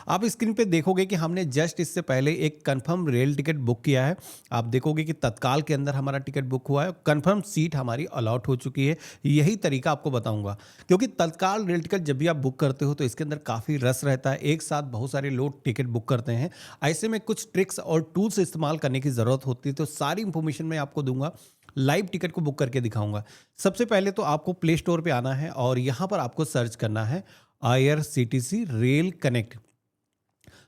आप स्क्रीन पे देखोगे कि हमने जस्ट इससे पहले एक कंफर्म रेल टिकट बुक किया है। आप देखोगे कि तत्काल के अंदर हमारा टिकट बुक हुआ है, कंफर्म सीट हमारी अलॉट हो चुकी है। यही तरीका आपको बताऊँगा, क्योंकि तत्काल रेल टिकट जब भी आप बुक करते हो तो इसके अंदर काफ़ी रश रहता है, एक साथ बहुत सारे लोग टिकट बुक करते हैं। ऐसे में कुछ ट्रिक्स और टूल्स इस्तेमाल करने की ज़रूरत होती है, तो सारी इन्फॉर्मेशन मैं आपको दूँगा, लाइव टिकट को बुक करके दिखाऊँगा। सबसे पहले तो आपको प्ले स्टोर पे आना है और यहाँ पर आपको सर्च करना है आईआरसीटीसी रेल कनेक्ट।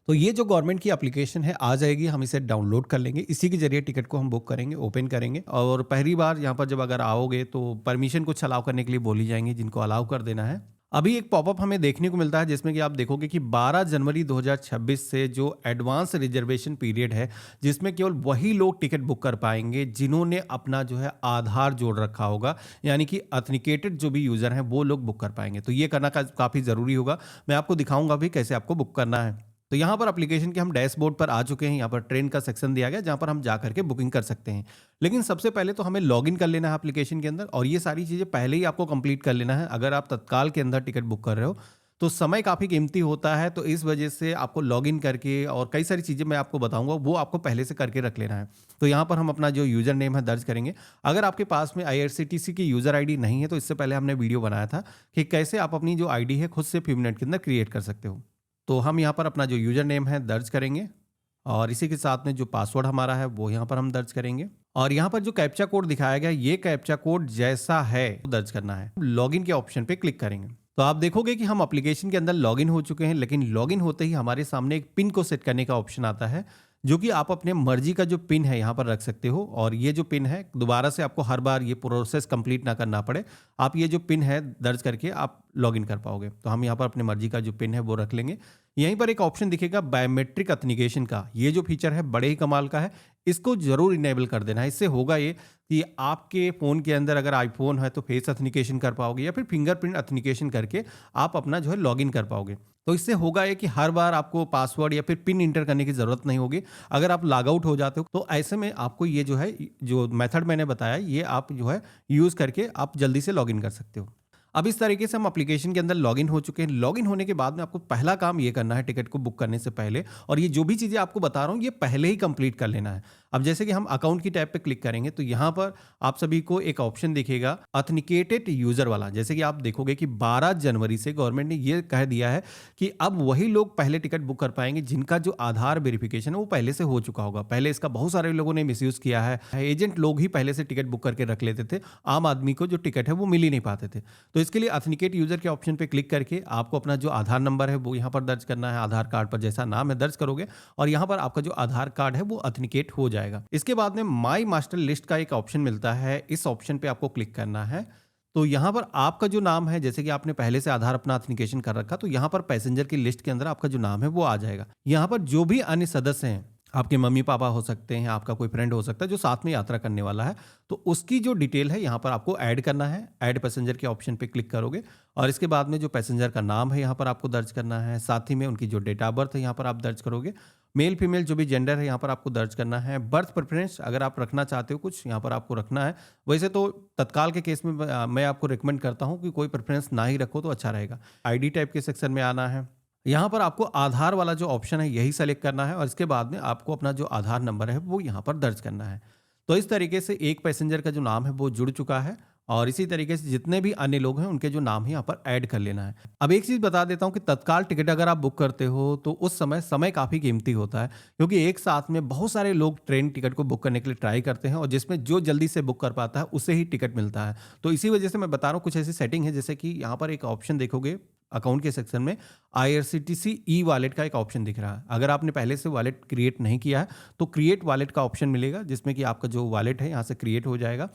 तो ये जो गवर्नमेंट की एप्लीकेशन है आ जाएगी, हम इसे डाउनलोड कर लेंगे, इसी के जरिए टिकट को हम बुक करेंगे, ओपन करेंगे। और पहली बार यहाँ पर जब अगर आओगे तो परमिशन कुछ अलाउ करने के लिए बोली जाएंगी, जिनको अलाउ कर देना है। अभी एक पॉपअप हमें देखने को मिलता है जिसमें कि आप देखोगे कि 12 जनवरी 2026 से जो एडवांस रिजर्वेशन पीरियड है, जिसमें केवल वही लोग टिकट बुक कर पाएंगे जिन्होंने अपना जो है आधार जोड़ रखा होगा, यानी कि ऑथेंटिकेटेड जो भी यूज़र हैं वो लोग बुक कर पाएंगे। तो ये करना काफ़ी ज़रूरी होगा। मैं आपको दिखाऊंगा भी कैसे आपको बुक करना है। तो यहाँ पर एप्लीकेशन के हम डैशबोर्ड पर आ चुके हैं। यहाँ पर ट्रेन का सेक्शन दिया गया जहाँ पर हम जा करके बुकिंग कर सकते हैं। लेकिन सबसे पहले तो हमें लॉगिन कर लेना है एप्लीकेशन के अंदर, और ये सारी चीज़ें पहले ही आपको कंप्लीट कर लेना है। अगर आप तत्काल के अंदर टिकट बुक कर रहे हो तो समय काफ़ी कीमती होता है, तो इस वजह से आपको लॉगिन करके और कई सारी चीज़ें मैं आपको बताऊंगा वो आपको पहले से करके रख लेना है। तो यहाँ पर हम अपना जो यूज़र नेम है दर्ज करेंगे। अगर आपके पास में आईआरसीटीसी की यूज़र आईडी नहीं है तो इससे पहले हमने वीडियो बनाया था कि कैसे आप अपनी जो आईडी है खुद से फ्यू मिनट के अंदर क्रिएट कर सकते हो। तो हम यहाँ पर अपना जो यूज़र नेम है दर्ज करेंगे और इसी के साथ में जो पासवर्ड हमारा है वो यहाँ पर हम दर्ज करेंगे। और यहाँ पर जो कैप्चा कोड दिखाया गया, ये कैप्चा कोड जैसा है वो दर्ज करना है। लॉगिन के ऑप्शन पे क्लिक करेंगे तो आप देखोगे कि हम एप्लीकेशन के अंदर लॉगिन हो चुके हैं, लेकिन लॉगिन होते ही हमारे सामने एक पिन को सेट करने का ऑप्शन आता है, जो कि आप अपने मर्जी का जो पिन है यहाँ पर रख सकते हो। और ये जो पिन है दोबारा से आपको हर बार ये प्रोसेस कंप्लीट ना करना पड़े, आप ये जो पिन है दर्ज करके आप लॉगिन कर पाओगे। तो हम यहाँ पर अपने मर्जी का जो पिन है वो रख लेंगे। यहीं पर एक ऑप्शन दिखेगा बायोमेट्रिक ऑथेंटिकेशन का, ये जो फीचर है बड़े ही कमाल का है, इसको जरूर इनेबल कर देना है। इससे होगा ये कि आपके फ़ोन के अंदर अगर आईफोन है तो फेस ऑथेंटिकेशन कर पाओगे, या फिर फिंगरप्रिंट ऑथेंटिकेशन करके आप अपना जो है लॉगिन कर पाओगे। तो इससे होगा ये कि हर बार आपको पासवर्ड या फिर पिन इंटर करने की ज़रूरत नहीं होगी। अगर आप लॉग आउट हो जाते हो तो ऐसे में आपको ये जो है, जो मेथड मैंने बताया, ये आप जो है यूज़ करके आप जल्दी से लॉगिन कर सकते हो। अब इस तरीके से हम एप्लीकेशन के अंदर लॉगिन हो चुके हैं। लॉगिन होने के बाद में आपको पहला काम ये करना है टिकट को बुक करने से पहले, और ये जो भी चीज़ें आपको बता रहा हूँ ये पहले ही कंप्लीट कर लेना है। अब जैसे कि हम अकाउंट की टैब पे क्लिक करेंगे तो यहाँ पर आप सभी को एक ऑप्शन दिखेगा ऑथेंटिकेटेड यूज़र वाला। जैसे कि आप देखोगे कि 12 जनवरी से गवर्नमेंट ने ये कह दिया है कि अब वही लोग पहले टिकट बुक कर पाएंगे जिनका जो आधार वेरिफिकेशन है वो पहले से हो चुका होगा। पहले इसका बहुत सारे लोगों ने मिसयूज़ किया है, एजेंट लोग ही पहले से टिकट बुक करके रख लेते थे, आम आदमी को जो टिकट है वो मिल ही नहीं पाते थे। तो इसके लिए ऑथेंटिकेट यूज़र के ऑप्शन पे क्लिक करके आपको अपना जो आधार नंबर है वो यहाँ पर दर्ज करना है। आधार कार्ड पर जैसा नाम है दर्ज करोगे और यहाँ पर आपका जो आधार कार्ड है वो ऑथेंटिकेट हो जाएगा। इसके बाद में माई मास्टर लिस्ट का एक ऑप्शन मिलता है, इस ऑप्शन पे आपको क्लिक करना है। तो यहाँ पर आपका जो नाम है, जैसे कि आपने पहले से आधार अपना ऑथेंटिकेशन कर रखा, तो यहाँ पर पैसेंजर की लिस्ट के अंदर आपका जो नाम है वो आ जाएगा। यहाँ पर जो भी अन्य सदस्य हैं, आपके मम्मी पापा हो सकते हैं, आपका कोई फ्रेंड हो सकता है जो साथ में यात्रा करने वाला है, तो उसकी जो डिटेल है यहाँ पर आपको ऐड करना है। ऐड पैसेंजर के ऑप्शन पे क्लिक करोगे और इसके बाद में जो पैसेंजर का नाम है यहाँ पर आपको दर्ज करना है। साथ ही में उनकी जो डेट ऑफ बर्थ है यहाँ पर आप दर्ज करोगे। मेल फीमेल जो भी जेंडर है यहाँ पर आपको दर्ज करना है। बर्थ प्रेफरेंस अगर आप रखना चाहते हो कुछ यहाँ पर आपको रखना है। वैसे तो तत्काल के केस में मैं आपको रिकमेंड करता हूँ कि कोई प्रेफरेंस ना ही रखो तो अच्छा रहेगा। आईडी टाइप के सेक्शन में आना है। यहाँ पर आपको आधार वाला जो ऑप्शन है यही सेलेक्ट करना है और इसके बाद में आपको अपना जो आधार नंबर है वो यहाँ पर दर्ज करना है। तो इस तरीके से एक पैसेंजर का जो नाम है वो जुड़ चुका है और इसी तरीके से जितने भी अन्य लोग हैं उनके जो नाम है यहाँ पर ऐड कर लेना है। अब एक चीज़ बता देता हूँ कि तत्काल टिकट अगर आप बुक करते हो तो उस समय काफ़ी कीमती होता है, क्योंकि एक साथ में बहुत सारे लोग ट्रेन टिकट को बुक करने के लिए ट्राई करते हैं और जिसमें जो जल्दी से बुक कर पाता है उसे ही टिकट मिलता है। तो इसी वजह से मैं बता रहा हूँ कुछ ऐसी सेटिंग है, जैसे कि यहाँ पर एक ऑप्शन देखोगे अकाउंट के सेक्शन में आईआरसीटीसी ई वॉलेट का एक ऑप्शन दिख रहा है। अगर आपने पहले से वॉलेट क्रिएट नहीं किया है तो क्रिएट वॉलेट का ऑप्शन मिलेगा, जिसमें कि आपका जो वॉलेट है यहाँ से क्रिएट हो जाएगा।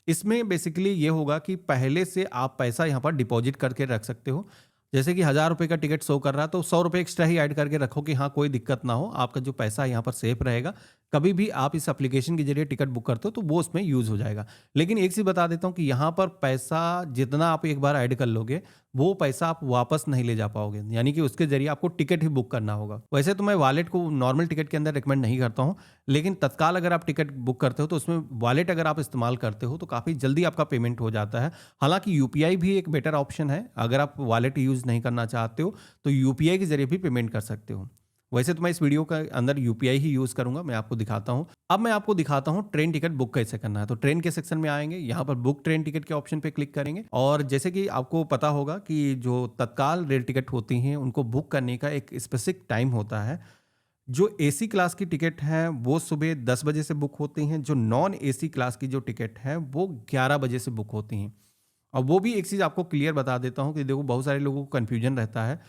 इसमें बेसिकली ये होगा कि पहले से आप पैसा यहाँ पर डिपॉजिट करके रख सकते हो। जैसे कि 1000 रुपये का टिकट शो कर रहा है तो 100 रुपये एक्स्ट्रा ही ऐड करके रखो कि हाँ कोई दिक्कत ना हो, आपका जो पैसा है यहाँ पर सेफ रहेगा। कभी भी आप इस एप्लीकेशन के जरिए टिकट बुक करते हो तो वो उसमें यूज़ हो जाएगा। लेकिन एक चीज़ बता देता हूँ कि यहाँ पर पैसा जितना आप एक बार ऐड कर लोगे वो पैसा आप वापस नहीं ले जा पाओगे, यानी कि उसके ज़रिए आपको टिकट ही बुक करना होगा। वैसे तो मैं वॉलेट को नॉर्मल टिकट के अंदर रिकमेंड नहीं करता हूँ, लेकिन तत्काल अगर आप टिकट बुक करते हो तो उसमें वॉलेट अगर आप इस्तेमाल करते हो तो काफ़ी जल्दी आपका पेमेंट हो जाता है। हालाँकि यूपीआई भी एक बेटर ऑप्शन है, अगर आप वॉलेट यूज़ नहीं करना चाहते हो तो यूपीआई के ज़रिए भी पेमेंट कर सकते हो। वैसे तो मैं इस वीडियो के अंदर यूपीआई ही यूज़ करूँगा, मैं आपको दिखाता हूँ। अब मैं आपको दिखाता हूँ ट्रेन टिकट बुक कैसे करना है। तो ट्रेन के सेक्शन में आएँगे, यहाँ पर बुक ट्रेन टिकट के ऑप्शन पे क्लिक करेंगे और जैसे कि आपको पता होगा कि जो तत्काल रेल टिकट होती हैं, उनको बुक करने का एक स्पेसिफिक टाइम होता है। जो एसी क्लास की टिकट है, वो सुबह 10 बजे से बुक होती हैं, जो नॉन एसी क्लास की जो टिकट है, वो 11 बजे से बुक होती हैं। और वो भी एक चीज़ आपको क्लियर बता देता हूँ कि देखो बहुत सारे लोगों को कन्फ्यूजन रहता है।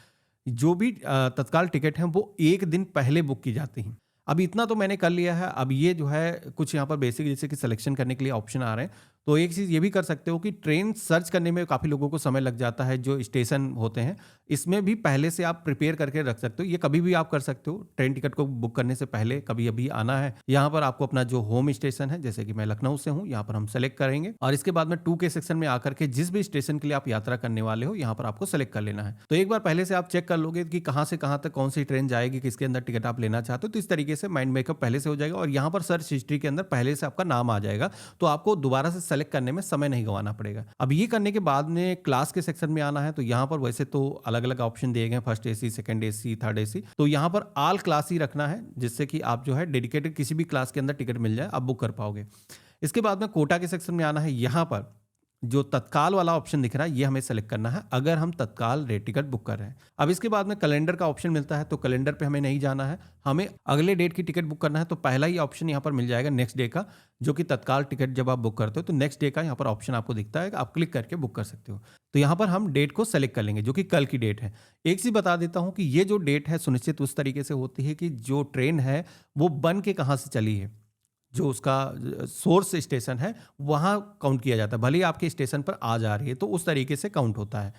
जो भी तत्काल टिकट हैं वो 1 दिन पहले बुक की जाती हैं। अब इतना तो मैंने कर लिया है, अब ये जो है कुछ यहाँ पर बेसिक जैसे कि सिलेक्शन करने के लिए ऑप्शन आ रहे हैं। तो एक चीज़ ये भी कर सकते हो कि ट्रेन सर्च करने में काफ़ी लोगों को समय लग जाता है, जो स्टेशन होते हैं, इसमें भी पहले से आप प्रिपेयर करके रख सकते हो। ये कभी भी आप कर सकते हो, ट्रेन टिकट को बुक करने से पहले कभी अभी आना है। यहाँ पर आपको अपना जो होम स्टेशन है, जैसे कि मैं लखनऊ से हूँ, यहाँ पर हम सेलेक्ट करेंगे और इसके बाद में 2 के सेक्शन में आकर के जिस भी स्टेशन के लिए आप यात्रा करने वाले हो, यहाँ पर आपको सेलेक्ट कर लेना है। तो एक बार पहले से आप चेक कर लोगे कि कहाँ से कहाँ तक कौन सी ट्रेन जाएगी, किसके अंदर टिकट आप लेना चाहते हो, तो इस तरीके से माइंड मेकअप पहले से हो जाएगा और यहाँ पर सर्च हिस्ट्री के अंदर पहले से आपका नाम आ जाएगा। तो आपको दोबारा से सेलेक्ट करने में समय नहीं गंवाना पड़ेगा। अब ये करने के बाद में क्लास के सेक्शन में आना है, तो यहाँ पर वैसे तो अलग-अलग ऑप्शन दिए गए हैं, first AC, second AC, third AC. तो यहाँ पर ऑल क्लास ही रखना है, जिससे कि आप जो है डेडिकेटेड किसी भी क्लास के अंदर टिकट मिल जाए, आप बुक कर पाओगे। इसके बाद में कोटा के सेक्शन में आना है, यहाँ पर जो तत्काल वाला ऑप्शन दिख रहा है, ये हमें सेलेक्ट करना है अगर हम तत्काल रेल टिकट बुक कर रहे हैं। अब इसके बाद में कैलेंडर का ऑप्शन मिलता है, तो कैलेंडर पे हमें नहीं जाना है, हमें अगले डेट की टिकट बुक करना है। तो पहला ही ऑप्शन यहाँ पर मिल जाएगा नेक्स्ट डे का, जो कि तत्काल टिकट जब आप बुक करते हो तो नेक्स्ट डे का यहाँ पर ऑप्शन आपको दिखता है, आप क्लिक करके बुक कर सकते हो। तो यहाँ पर हम डेट को सेलेक्ट कर लेंगे, जो कि कल की डेट है। एक चीज़ बता देता हूँ कि ये जो डेट है सुनिश्चित उस तरीके से होती है कि जो ट्रेन है वो बन के कहाँ से चली है, जो उसका सोर्स स्टेशन है वहाँ काउंट किया जाता है, भले ही आपके स्टेशन पर आ जा रही है, तो उस तरीके से काउंट होता है।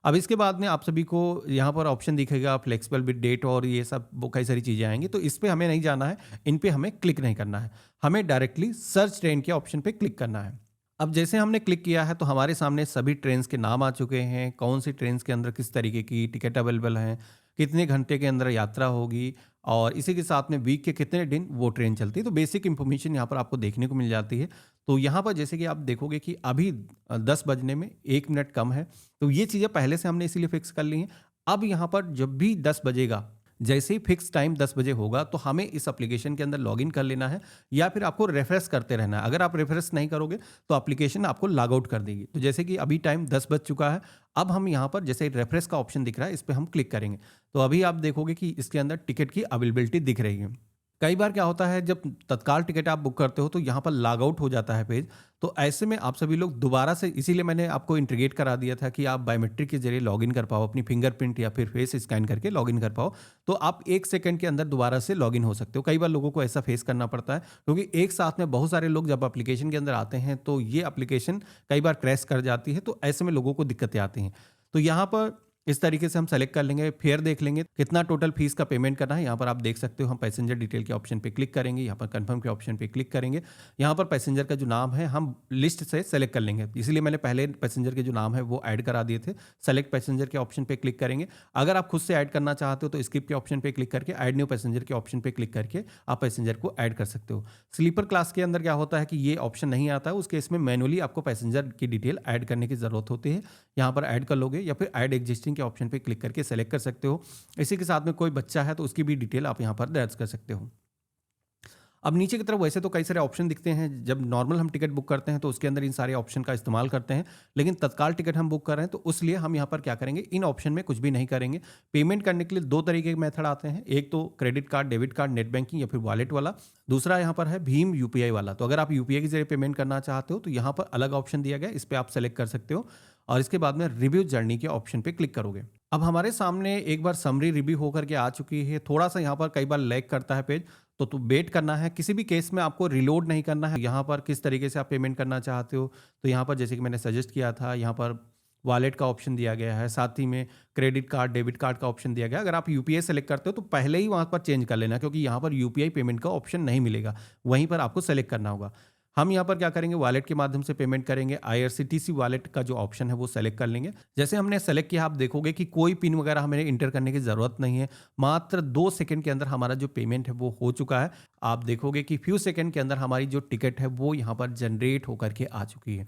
अब इसके बाद में आप सभी को यहाँ पर ऑप्शन दिखेगा फ्लेक्सिबल विद डेट और ये सब वो कई सारी चीज़ें आएंगी, तो इस पे हमें नहीं जाना है, इन पे हमें क्लिक नहीं करना है, हमें डायरेक्टली सर्च ट्रेन के ऑप्शन पे क्लिक करना है। अब जैसे हमने क्लिक किया है तो हमारे सामने सभी ट्रेन्स के नाम आ चुके हैं, कौन सी ट्रेन्स के अंदर किस तरीके की टिकट अवेलेबल हैं, कितने घंटे के अंदर यात्रा होगी और इसी के साथ में वीक के कितने दिन वो ट्रेन चलती है। तो बेसिक इन्फॉर्मेशन यहाँ पर आपको देखने को मिल जाती है। तो यहाँ पर जैसे कि आप देखोगे कि अभी 10 बजने में 1 मिनट कम है, तो ये चीज़ें पहले से हमने इसीलिए फिक्स कर ली हैं। अब यहाँ पर जब भी 10 बजेगा, जैसे ही फिक्स टाइम 10 बजे होगा तो हमें इस एप्लीकेशन के अंदर लॉगिन कर लेना है या फिर आपको रिफ्रेश करते रहना है। अगर आप रिफ्रेश नहीं करोगे तो एप्लीकेशन आपको लॉग आउट कर देगी। तो जैसे कि अभी टाइम 10 बज चुका है, अब हम यहाँ पर जैसे रिफ्रेश का ऑप्शन दिख रहा है, इस पे हम क्लिक करेंगे। तो अभी आप देखोगे कि इसके अंदर टिकट की अवेलेबिलिटी दिख रही है। कई बार क्या होता है जब तत्काल टिकट आप बुक करते हो तो यहाँ पर लॉग आउट हो जाता है पेज। तो ऐसे में आप सभी लोग दोबारा से, इसीलिए मैंने आपको इंटीग्रेट करा दिया था कि आप बायोमेट्रिक के जरिए लॉगिन कर पाओ, अपनी फिंगरप्रिंट या फिर फेस स्कैन करके लॉगिन कर पाओ। तो आप 1 सेकंड के अंदर दोबारा से लॉगिन हो सकते हो। कई बार लोगों को ऐसा फेस करना पड़ता है क्योंकि एक साथ में बहुत सारे लोग जब एप्लीकेशन के अंदर आते हैं तो ये एप्लीकेशन कई बार क्रैश कर जाती है, तो ऐसे में लोगों को दिक्कतें आती हैं। तो यहाँ पर इस तरीके से हम सेलेक्ट कर लेंगे, फेयर देख लेंगे कितना टोटल फीस का पेमेंट करना है। यहाँ पर आप देख सकते हो, हम पैसेंजर डिटेल के ऑप्शन पे क्लिक करेंगे, यहाँ पर कंफर्म के ऑप्शन पे क्लिक करेंगे। यहाँ पर पैसेंजर का जो नाम है हम लिस्ट से सेलेक्ट कर लेंगे, इसलिए मैंने पहले पैसेंजर के जो नाम है वो ऐड करा दिए थे। सेलेक्ट पैसेंजर के ऑप्शन पे क्लिक करेंगे। अगर आप खुद से ऐड करना चाहते हो तो स्किप के ऑप्शन पे क्लिक करके ऐड न्यू पैसेंजर के ऑप्शन पे क्लिक करके आप पैसेंजर को ऐड कर सकते हो। स्लीपर क्लास के अंदर क्या होता है कि ये ऑप्शन नहीं आता है, उस केस में मैनुअली आपको पैसेंजर की डिटेल ऐड करने की जरूरत होती है। यहाँ पर ऐड कर लोगे या फिर ऐड एग्जिस्टिंग के ऑप्शन पे क्लिक करके सेलेक्ट कर सकते हो। इसी के साथ में कोई बच्चा है तो उसकी भी डिटेल आप यहाँ पर दर्ज कर सकते हो। अब नीचे की तरफ वैसे तो कई सारे ऑप्शन दिखते हैं, जब नॉर्मल हम टिकट बुक करते हैं तो उसके अंदर इन सारे ऑप्शन का इस्तेमाल करते हैं, लेकिन तत्काल टिकट हम बुक कर रहे हैं तो उसलिए हम यहाँ पर क्या करेंगे, इन ऑप्शन में कुछ भी नहीं करेंगे। पेमेंट करने के लिए 2 तरीके के मेथड आते हैं, एक तो credit card, debit card, net banking या फिर वॉलेट वाला, दूसरा यहाँ पर है भीम यूपीआई वाला। तो अगर आप यूपीआई के जरिए पेमेंट करना चाहते हो तो यहाँ पर अलग ऑप्शन दिया गया, इस पर आप सेलेक्ट कर सकते हो और इसके बाद में रिव्यू जर्नी के ऑप्शन पे क्लिक करोगे। अब हमारे सामने एक बार समरी रिव्यू होकर के आ चुकी है। थोड़ा सा यहाँ पर कई बार लैग करता है पेज, तो वेट करना है। किसी भी केस में आपको रिलोड नहीं करना है। यहाँ पर किस तरीके से आप पेमेंट करना चाहते हो, तो यहाँ पर जैसे कि मैंने सजेस्ट किया था, यहाँ पर वॉलेट का ऑप्शन दिया गया है, साथ ही में क्रेडिट कार्ड, डेबिट कार्ड का ऑप्शन दिया गया। अगर आप यूपीआई सेलेक्ट करते हो तो पहले ही वहाँ पर चेंज कर लेना, क्योंकि यहाँ पर यूपीआई पेमेंट का ऑप्शन नहीं मिलेगा, वहीं पर आपको सेलेक्ट करना होगा। हम यहाँ पर क्या करेंगे, वॉलेट के माध्यम से पेमेंट करेंगे। आईआरसीटीसी वॉलेट का जो ऑप्शन है वो सेलेक्ट कर लेंगे। जैसे हमने सेलेक्ट किया, आप देखोगे कि कोई पिन वगैरह हमें इंटर करने की ज़रूरत नहीं है। मात्र 2 सेकंड के अंदर हमारा जो पेमेंट है वो हो चुका है। आप देखोगे कि फ्यू सेकंड के अंदर हमारी जो टिकट है वो यहाँ पर जनरेट होकर के आ चुकी है।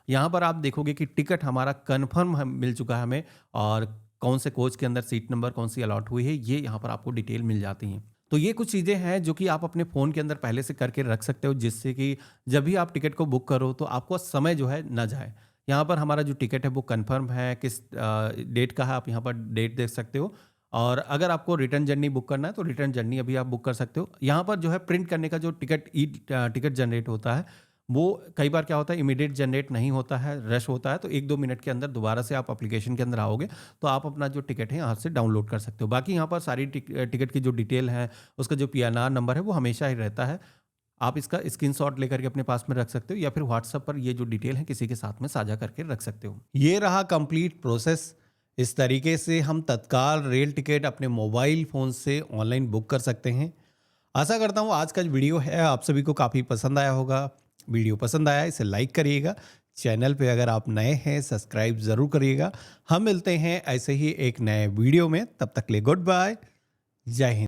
यहाँ पर आप देखोगे कि टिकट हमारा कन्फर्म मिल चुका है हमें, और कौन से कोच के अंदर सीट नंबर कौन सी अलॉट हुई है, ये यहाँ पर आपको डिटेल मिल जाती हैं। तो ये कुछ चीज़ें हैं जो कि आप अपने फ़ोन के अंदर पहले से करके रख सकते हो, जिससे कि जब भी आप टिकट को बुक करो तो आपको समय जो है ना जाए। यहाँ पर हमारा जो टिकट है वो कन्फर्म है, किस डेट का है, आप यहाँ पर डेट देख सकते हो। और अगर आपको रिटर्न जर्नी बुक करना है तो रिटर्न जर्नी अभी आप बुक कर सकते हो। यहाँ पर जो है प्रिंट करने का जो टिकट जनरेट होता है, वो कई बार क्या होता है, इमीडिएट जनरेट नहीं होता है, रश होता है, तो 1-2 मिनट के अंदर दोबारा से आप एप्लीकेशन के अंदर आओगे तो आप अपना जो टिकट है यहाँ से डाउनलोड कर सकते हो। बाकी यहाँ पर सारी टिकट की जो डिटेल है, उसका जो पीएनआर नंबर है वो हमेशा ही रहता है। आप इसका स्क्रीनशॉट लेकर के अपने पास में रख सकते हो, या फिर व्हाट्सएप पर ये जो डिटेल है किसी के साथ में साझा करके रख सकते हो। ये रहा कंप्लीट प्रोसेस। इस तरीके से हम तत्काल रेल टिकट अपने मोबाइल फ़ोन से ऑनलाइन बुक कर सकते हैं। आशा करता हूँ आज का जो वीडियो है आप सभी को काफ़ी पसंद आया होगा। वीडियो पसंद आया इसे लाइक करिएगा। चैनल पे अगर आप नए हैं सब्सक्राइब ज़रूर करिएगा। हम मिलते हैं ऐसे ही एक नए वीडियो में, तब तक के लिए गुड बाय, जय हिंद।